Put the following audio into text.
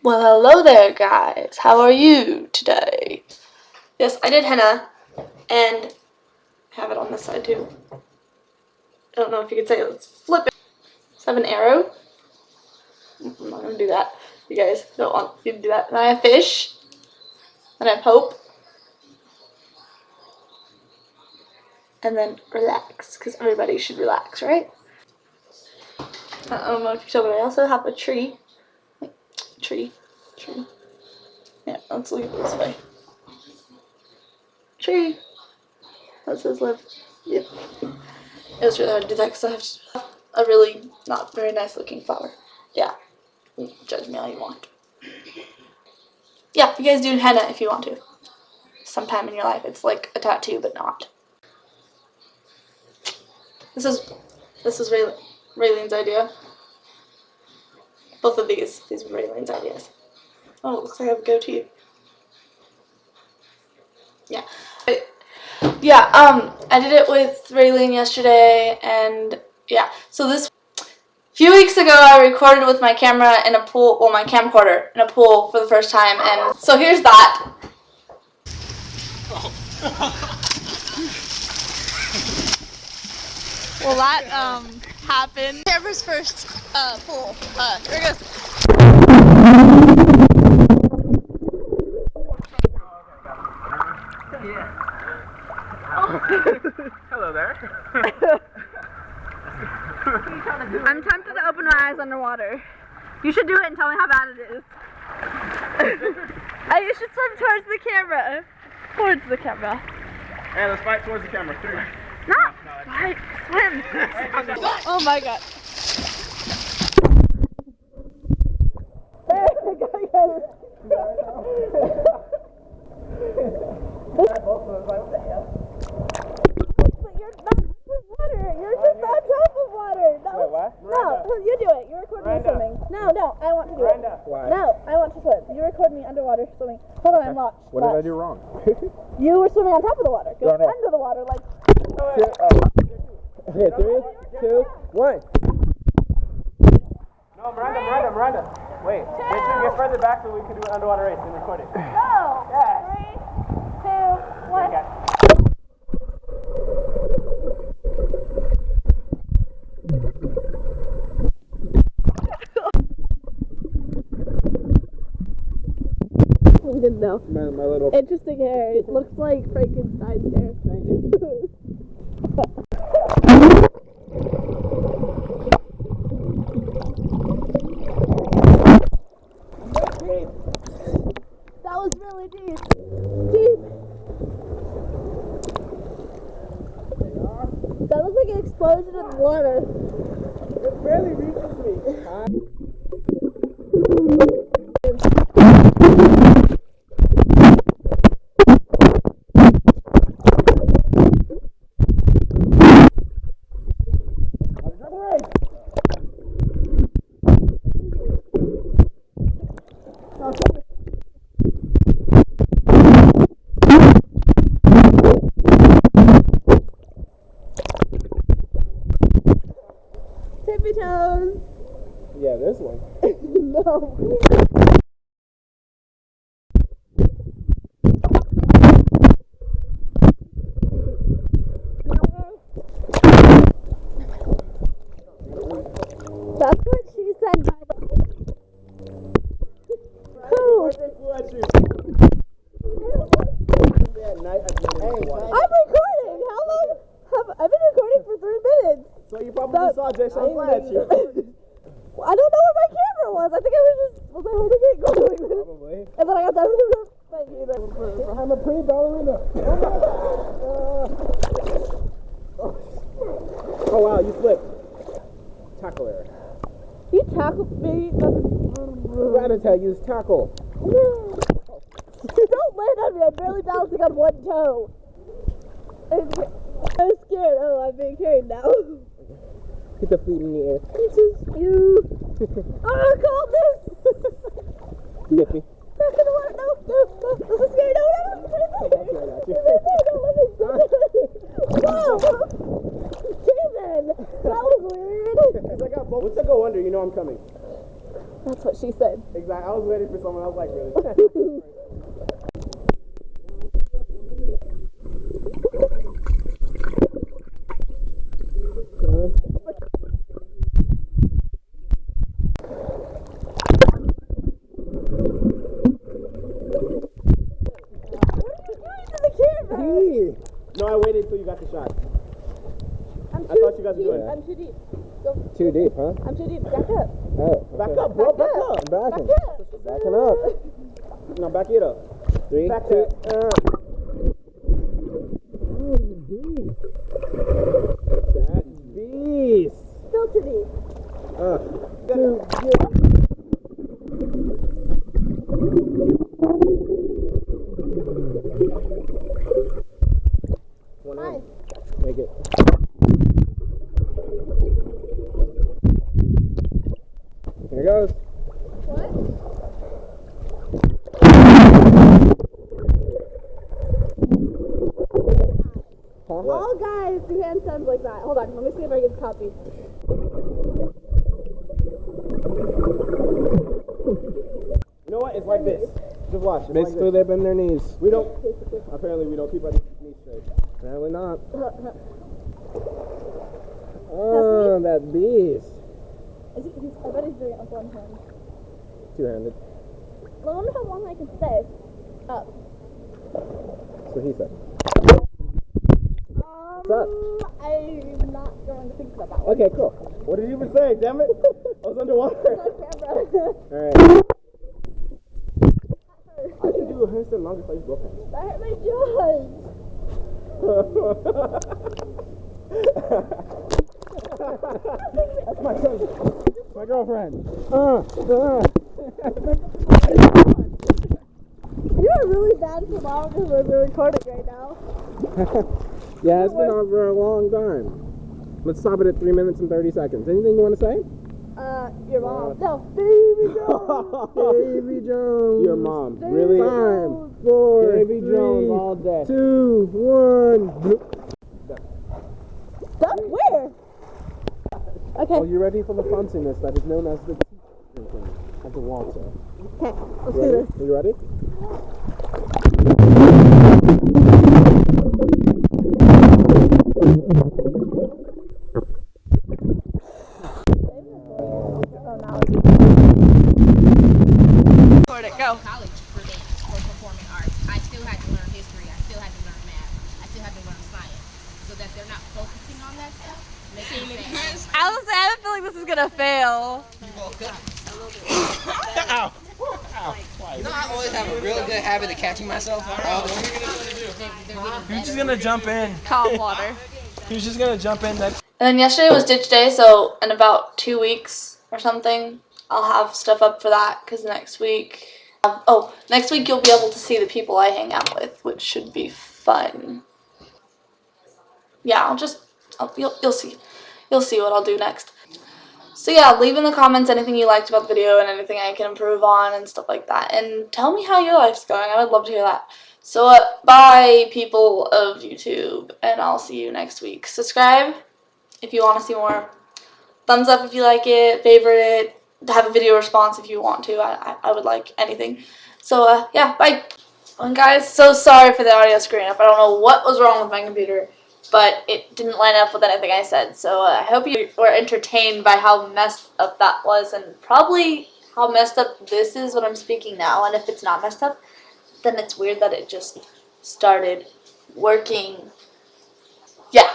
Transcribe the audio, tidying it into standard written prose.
Well, hello there, guys. How are you today? Yes, I did henna, and I have it on this side too. I don't know if you could say it. Let's flip it. Let's have an arrow. I'm not gonna do that. You guys don't want you to do that. Then I have fish. Then I have hope. And then relax, because everybody should relax, right? I don't know if you saw, but I also have a tree. Tree. Yeah, let's look at it this way. Tree. That says live. Yep. It was really hard to do that because I have a really not very nice looking flower. Yeah. Judge me all you want. Yeah, you guys do henna if you want to. Sometime in your life. It's like a tattoo, but not. This is Raylene's idea. Both of these were Raylene's ideas. Oh, it looks like I have a goatee. Yeah. I did it with Raylene yesterday, and yeah. So a few weeks ago I recorded with my camera in a pool, well, my camcorder in a pool for the first time, and so here's that. Well, that happened. Camera's first pool. Here it goes. Hello there. I'm tempted to open my eyes underwater. You should do it and tell me how bad it is. You should swim towards the camera. Towards the camera. Hey, let's fight towards the camera. 3. No, fight. Swim. Oh my god. You do it. You record me swimming. No, I want to do it. Why? No, I want to swim. You record me underwater swimming. Hold on, I'm lost. What did I do wrong? You were swimming on top of the water. Go under the water like. Okay, 3, 2, 1. No, Miranda. Wait till you get further back so we can do an underwater race and record it. Go. Yeah. 3, 2, 1. Okay. We didn't know. My little Interesting hair. It looks like Frankenstein's hair. Thank you. That was really deep. That looks like an explosion in water. It barely reaches me. Tippy toes. Yeah, this one. No. That's what she said. Who? I'm recording. How long? I've been recording for 3 minutes. So you probably saw Jason Fletcher. I don't know where my camera was. I think I was I holding it going? Probably. And then I got that. Thank you. I'm a pretty ballerina. Oh wow, you slipped. Tackle error. You tackled me. Ratata, use tackle. Don't land on me. I'm barely balancing on one toe. I'm scared. Oh, I'm being carried now. Get the feet in the air. This is you. I'm gonna call this. Get me. Back in the water. No. This is scary. No. Whoa. Jason, that was weird. Once I go under, you know I'm coming. That's what she said. Exactly. I was waiting for someone else like really. No, I waited until you got the shot. I thought you guys were doing it. I'm too deep. Too deep, huh? I'm too deep. Back up. Oh, okay. Back up, bro. Back up. I'm backing. Back up. Backing up. No, back it up. 3, Back 2, that. That beast. Still too deep. Too good. Nice. Make it. Here goes. What? All guys do handstands like that. Hold on, let me see if I can copy. You know what? It's like this. Just watch. It's Basically, like they bend their knees. this. We don't. Apparently, we don't keep our knees straight. Apparently not. Oh, that beast. I bet he's doing it with one hand. Two-handed. I wonder how long I can stay up. That's what he said. What's up? I'm not going to think about that one. Okay, cool. What did you even say? Damn it! I was underwater. On camera. Alright. I can do a handstand longer if I use both hands. That hurt my jaws. That's my cousin. My girlfriend. You are really bad for long because we're recording right now. Yeah, it's been on for a long time. Let's stop it at 3 minutes and 30 seconds. Anything you want to say? Your mom. No, Baby Jones. Baby Jones. Your mom. Really? 5, 4, Baby 3, Jones all day. 2, 1. Stuff? Where? Okay. Are you ready for the fanciness that is known as the drinking of the water? Okay, let's do this. Are you ready? Record it, go. College for performing arts. I still had to learn history. I still had to learn math. I still had to learn science, so that they're not focusing on that stuff. I was say, I have a feeling this is gonna fail. Ow. You know, I always have a real good habit of catching myself. You're just gonna jump in. Calm water. He's just gonna jump in next. And then yesterday was ditch day, so in about 2 weeks or something, I'll have stuff up for that, because next week you'll be able to see the people I hang out with, which should be fun. Yeah, you'll see what I'll do next. So yeah, leave in the comments anything you liked about the video and anything I can improve on and stuff like that, and tell me how your life's going. I would love to hear that. So bye people of YouTube, and I'll see you next week. Subscribe if you want to see more. Thumbs up if you like it, favorite it, have a video response if you want to. I would like anything. So yeah, bye. And guys, so sorry for the audio screwing up. I don't know what was wrong with my computer, but it didn't line up with anything I said. So I hope you were entertained by how messed up that was, and probably how messed up this is when I'm speaking now. And if it's not messed up, then it's weird that it just started working. Yeah.